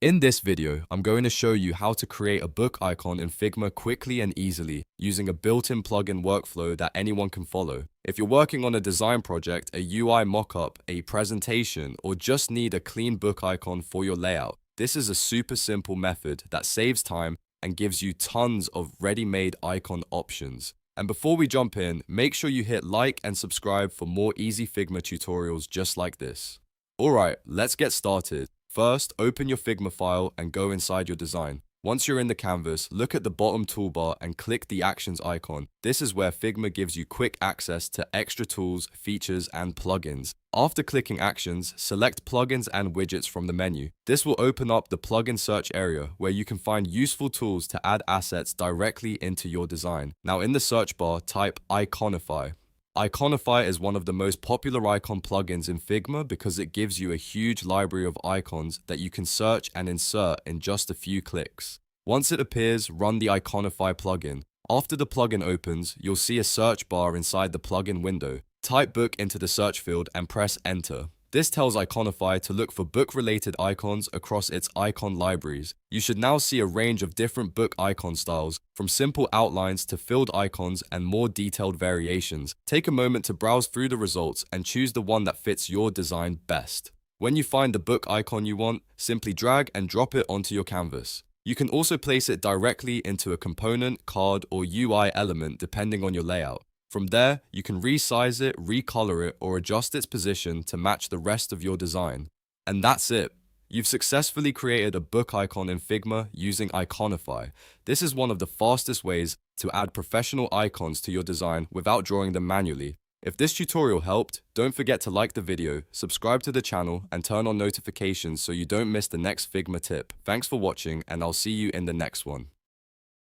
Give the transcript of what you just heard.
In this video, I'm going to show you how to create a book icon in Figma quickly and easily using a built-in plugin workflow that anyone can follow. If you're working on a design project, a UI mockup, a presentation, or just need a clean book icon for your layout, this is a super simple method that saves time and gives you tons of ready-made icon options. And before we jump in, make sure you hit like and subscribe for more easy Figma tutorials just like this. Alright, let's get started. First, open your Figma file and go inside your design. Once you're in the canvas, look at the bottom toolbar and click the Actions icon. This is where Figma gives you quick access to extra tools, features, and plugins. After clicking Actions, select Plugins and Widgets from the menu. This will open up the plugin search area where you can find useful tools to add assets directly into your design. Now in the search bar, type Iconify. Iconify is one of the most popular icon plugins in Figma because it gives you a huge library of icons that you can search and insert in just a few clicks. Once it appears, run the Iconify plugin. After the plugin opens, you'll see a search bar inside the plugin window. Type book into the search field and press enter. This tells Iconify to look for book-related icons across its icon libraries. You should now see a range of different book icon styles, from simple outlines to filled icons and more detailed variations. Take a moment to browse through the results and choose the one that fits your design best. When you find the book icon you want, simply drag and drop it onto your canvas. You can also place it directly into a component, card, or UI element depending on your layout. From there, you can resize it, recolor it, or adjust its position to match the rest of your design. And that's it. You've successfully created a book icon in Figma using Iconify. This is one of the fastest ways to add professional icons to your design without drawing them manually. If this tutorial helped, don't forget to like the video, subscribe to the channel, and turn on notifications so you don't miss the next Figma tip. Thanks for watching, and I'll see you in the next one.